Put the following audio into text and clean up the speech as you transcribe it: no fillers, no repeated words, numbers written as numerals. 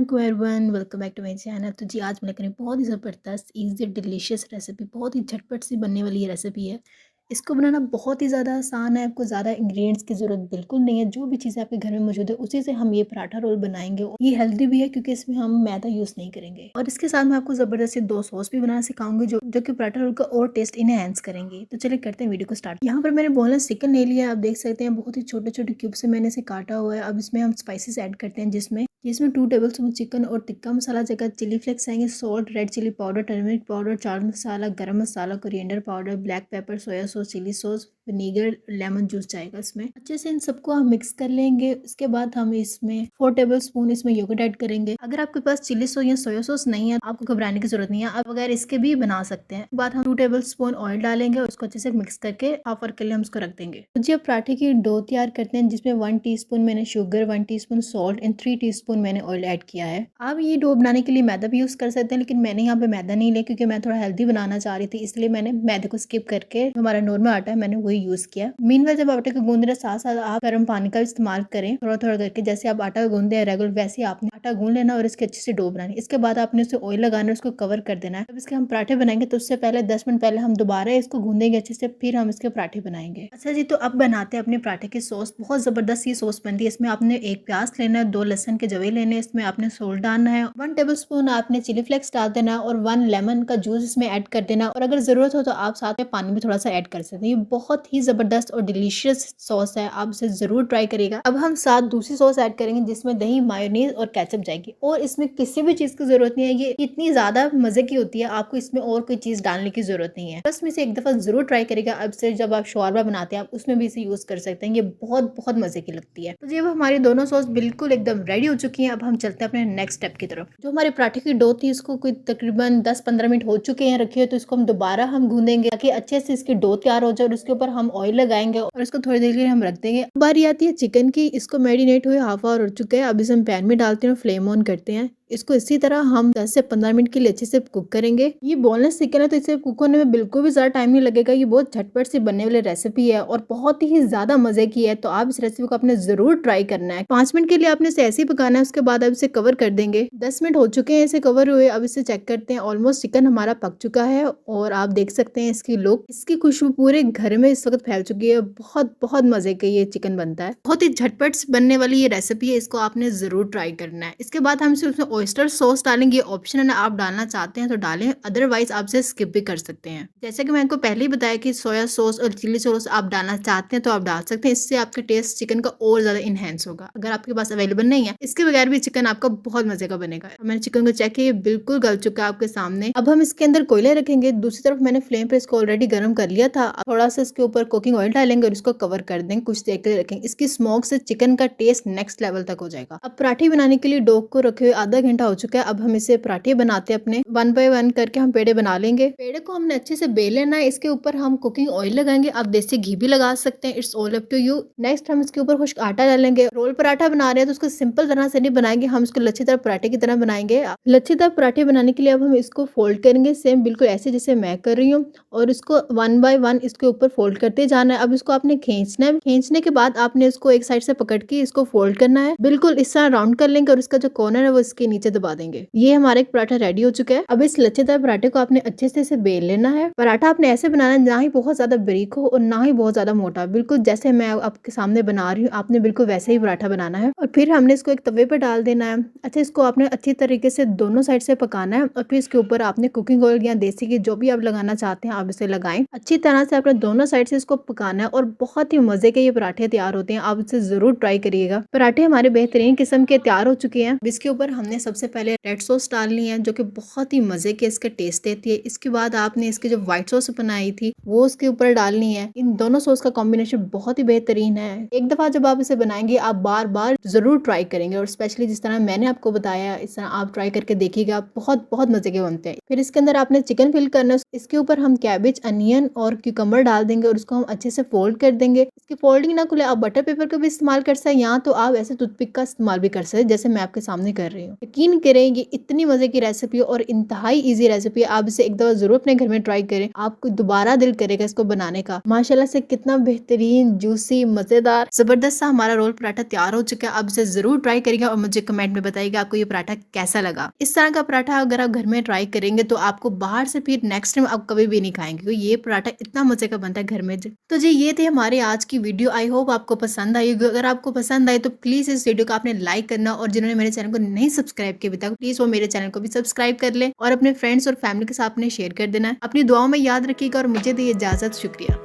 अस्सलाम everyone, welcome back to my channel. तो जी आज मैं लेकर आई बहुत ही ज़बरदस्त ईज़ी डिलीशियस रेसिपी, बहुत ही झटपट सी बनने वाली ये रेसिपी है। इसको बनाना बहुत ही ज़्यादा आसान है, आपको ज़्यादा इंग्रेडिएंट्स की ज़रूरत बिल्कुल नहीं है। जो भी चीज़ें आपके घर में मौजूद है उसी से हम ये पराठा रोल बनाएंगे और ये हेल्दी भी है क्योंकि इसमें हम मैदा यूज़ नहीं करेंगे। और इसके साथ मैं आपको ज़बरदस्ती 2 सॉस भी बनाना सिखाऊंगी जो कि पराठा रोल का और टेस्ट इनहेंस करेंगे। तो चलिए करते हैं वीडियो को स्टार्ट। यहाँ पर मैंने बोनलेस चिकन ले लिया, आप देख सकते हैं बहुत ही छोटे छोटे क्यूब से मैंने इसे काटा हुआ है। अब इसमें हम स्पाइसेस ऐड करते हैं जिसमें 2 टेबलस्पून चिकन और टिक्का मसाला जगह चिली फ्लेक्स आएंगे, salt, red chilli powder, turmeric powder, chaat masala, garam masala, coriander powder, black pepper, soya sauce, chilli sauce, vinegar, lemon juice जाएगा इसमें। अच्छे से इन सबको हम मिक्स कर लेंगे। इसके बाद हम इसमें 4 टेबलस्पून इसमें योगर्ट ऐड करेंगे। अगर आपके पास चिली सॉस या सोया सॉस नहीं है आपको घबराने की जरूरत नहीं है, आप बगैर इसके भी बना सकते हैं। बाद हम 2 टेबलस्पून ऑयल डालेंगे और उसको अच्छे से मिक्स करके हाफ आवर के लिए हम इसको रख देंगे। तो जी अब पराठे की डो तैयार करते हैं, जिसमें 1 टीस्पून मैंने sugar, 1 teaspoon salt and 3 teaspoon मैंने ऑयल ऐड किया है। आप ये डो बनाने के लिए मैदा भी यूज कर सकते हैं, लेकिन मैंने यहाँ पे मैदा नहीं लिया क्योंकि मैं थोड़ा हेल्दी बनाना चाह रही थी, इसलिए मैंने मैदे को स्किप करके हमारा नॉर्मल आटा है मैंने वही यूज किया। मीनवाइल जब आटे को गूंद रहे साथ साथ आप गर्म पानी का इस्तेमाल करें थोड़ा थोड़ा करके। जैसे आप आटा गूंदते हैं रेगुलर वैसे ही आपने आटा गूंद लेना और इसके अच्छे से डो बनानी। इसके बाद आपने उसे ऑयल लगाना है, उसको कवर कर देना है। जब इसके हम पराठे बनाएंगे तो उससे पहले 10 मिनट पहले हम दोबारा इसको गूंदेंगे अच्छे से, फिर हम इसके पराठे बनाएंगे। अच्छा जी, तो अब बनाते हैं अपने पराठे की सॉस। बहुत जबरदस्त ये सॉस बनती है। इसमें आपने 1 प्याज लेना है, 2 लहसुन के जवे लेने, इसमें आपने सॉल्ट डालना है, 1 टेबलस्पून आपने चिली फ्लेक्स डाल देना है और 1 लेमन का जूस इसमें ऐड कर देना। और अगर जरूरत हो तो आप साथ में पानी भी थोड़ा सा ऐड कर सकते हैं। ये बहुत ही जबरदस्त और डिलीशियस सॉस है, आप इसे जरूर ट्राई करिएगा। अब हम साथ दूसरी सॉस ऐड करेंगे जिसमें दही, मायोनीज और केचप जाएगी। और इसमें किसी भी चीज की जरूरत नहीं है, ये इतनी ज्यादा मजे की होती है, आपको इसमें और कोई चीज डालने की जरूरत नहीं है। बस में से एक दफा जरूर ट्राई करिएगा। अब से जब आप शोरबा बनाते हैं आप उसमें भी इसे यूज कर सकते हैं, ये बहुत बहुत मजे की लगती है। तो जी अब हमारी दोनों सॉस बिल्कुल एकदम रेडी हो चुकी है। अब हम चलते हैं अपने नेक्स्ट स्टेप की तरफ। जो हमारे पराठे की डो थी इसको कोई तकरीबन 10-15 मिनट हो चुके हैं रखे हुए, तो इसको हम दोबारा हम गूंदेंगे ताकि अच्छे से इसकी डो तैयार हो जाए। और उसके ऊपर हम ऑयल लगाएंगे और इसको थोड़ी देर के लिए हम रख देंगे। बारी आती है चिकन की। इसको मैरिनेट हुए हाफ आवर हो चुका है। अब इसे हम पैन में डालते हैं, फ्लेम ऑन करते हैं। इसको इसी तरह हम 10 से 15 मिनट के लिए अच्छे से कुक करेंगे। ये बोनलेस चिकन है तो इसे कुक होने में बिल्कुल भी ज्यादा टाइम नहीं लगेगा। ये बहुत झटपट से बनने वाली रेसिपी है और बहुत ही ज्यादा मजे की है, तो आप इस रेसिपी को आपने जरूर ट्राई करना है। 5 मिनट के लिए आपने इसे ऐसे ही पकाना है, उसके बाद आप इसे कवर कर देंगे। 10 मिनट हो चुके हैं इसे कवर हुए। अब इसे चेक करते हैं, ऑलमोस्ट चिकन हमारा पक चुका है और आप देख सकते हैं इसकी लुक, इसकी खुशबू पूरे घर में इस वक्त फैल चुकी है। बहुत बहुत मजे का ये चिकन बनता है, बहुत ही झटपट बनने वाली ये रेसिपी है, इसको आपने जरूर ट्राई करना है। इसके बाद हम इसे उसमें ऑयस्टर सॉस डालेंगे। ऑप्शनल है, आप डालना चाहते हैं तो डालें, अदरवाइज आप इसे स्किप भी कर सकते हैं। जैसे कि मैंने आपको पहले ही बताया कि सोया सॉस और चिली सॉस आप डालना चाहते हैं तो आप डाल सकते हैं, इससे आपका टेस्ट चिकन का और ज्यादा इनहेंस होगा। अगर आपके पास अवेलेबल नहीं है इसके बगैर भी चिकन आपका बहुत मजे का बनेगा। मैंने चिकन को चेक किया, बिल्कुल गल चुका है आपके सामने। अब हम इसके अंदर कोयले रखेंगे। दूसरी तरफ मैंने फ्लेम पे इसको ऑलरेडी गर्म कर लिया था। थोड़ा सा इसके ऊपर कुकिंग ऑयल डालेंगे और इसको कवर कर देंगे, कुछ देर के लिए रखेंगे। इसकी स्मोक से चिकन का टेस्ट नेक्स्ट लेवल तक हो जाएगा। अब पराठे बनाने के लिए डो को रखे हुए आधा घंटा हो चुका है। अब हम इसे पराठे बनाते हैं अपने 1 बाय 1 करके हम पेड़े बना लेंगे। पेड़े को हमने अच्छे से बेल लेना है। इसके ऊपर हम कुकिंग ऑयल लगाएंगे, आप देसी घी भी लगा सकते हैं, it's all up to you. Next हम इसके ऊपर खुश्क आटा डालेंगे। रोल पराठा बना रहे हैं तो उसको सिंपल तरह से नहीं बनाएंगे, हम इसको लच्छेदार पराठे की तरह बनाएंगे। लच्छेदार पराठे बनाने के लिए अब हम इसको फोल्ड करेंगे, सेम बिल्कुल ऐसे जैसे मैं कर रही हूँ, और इसको 1 बाय 1 इसके ऊपर फोल्ड करते जाना है। अब इसको आपने खींचना है। खींचने के बाद आपने इसको एक साइड से पकड़ के इसको फोल्ड करना है, बिल्कुल इस तरह राउंड कर लेंगे और इसका जो कॉर्नर है वो इसके नीचे दबा देंगे। ये हमारा एक पराठा रेडी हो चुका है। अब इस लच्छेदार पराठे को आपने अच्छे से इसे बेल लेना है। पराठा आपने ऐसे बनाना है ना ही बहुत ज्यादा बारीक हो और ना ही बहुत ज्यादा मोटा, बिल्कुल जैसे मैं आपके सामने बना रही हूँ आपने बिल्कुल वैसे ही पराठा बनाना है। और फिर हमने इसको एक तवे पर डाल देना है। अच्छा, इसको आपने अच्छी तरीके से दोनों साइड से पकाना है और फिर इसके ऊपर आपने कुकिंग ऑयल या देसी घी जो भी आप लगाना चाहते हैं आप इसे लगाएं। अच्छी तरह से आपने दोनों साइड से इसको पकाना है और बहुत ही मजे के ये पराठे तैयार होते हैं, आप इसे जरूर ट्राई करिएगा। पराठे हमारे बेहतरीन किस्म के तैयार हो चुके हैं। इसके ऊपर हमने सबसे पहले रेड सॉस डालनी है जो कि बहुत ही मजे के इसके टेस्ट देती है। इसके बाद आपने इसकी जो व्हाइट सॉस बनाई थी वो उसके ऊपर डालनी है। इन दोनों सॉस का कॉम्बिनेशन बहुत ही बेहतरीन है। एक दफा जब आप इसे बनाएंगे आप बार बार जरूर ट्राई करेंगे, और स्पेशली जिस तरह मैंने आपको बताया इस तरह आप ट्राई करके देखिएगा, बहुत बहुत मजे के बनते हैं। फिर इसके अंदर आपने चिकन फिल करना है। इसके ऊपर हम कैबेज, अनियन और क्यूकम्बर डाल देंगे और उसको हम अच्छे से फोल्ड कर देंगे। इसकी फोल्डिंग ना खुले आप बटर पेपर का भी इस्तेमाल कर सकते हैं, या तो आप ऐसे टूथपिक का इस्तेमाल भी कर सकते हैं जैसे मैं आपके सामने कर रही हूँ। यकीन करें ये इतनी मज़े की रेसिपी और इंतहाई ईज़ी रेसिपी है। आप इसे एक दफ़ा ज़रूर अपने घर में ट्राई करें। आपको दोबारा दिल करेगा इसको बनाने का। माशाल्लाह से कितना बेहतरीन, जूसी, मज़ेदार, ज़बरदस्त सा हमारा रोल पराठा तैयार हो चुका है। आप इसे ज़रूर ट्राई करिएगा और मुझे कमेंट में बताइएगा आपको ये पराठा कैसा लगा। इस तरह का पराठा अगर आप घर में ट्राई करेंगे तो आपको बाहर से फिर नेक्स्ट टाइम आप कभी भी नहीं खाएँगे, क्योंकि ये पराठा इतना मज़े का बनता है घर में। तो जी ये थी हमारी आज की वीडियो। आई होप आपको पसंद आई होगी। अगर आपको पसंद आई तो प्लीज़ इस वीडियो को आपने लाइक करना, और जिन्होंने मेरे चैनल को नहीं सब्सक्राइब किया अभी तक, प्लीज़ वो मेरे चैनल को भी सब्सक्राइब कर लें और अपने फ्रेंड्स और फैमिली के साथ में शेयर कर देना। अपनी दुआओं में याद रखिएगा और मुझे दी इजाज़त। शुक्रिया।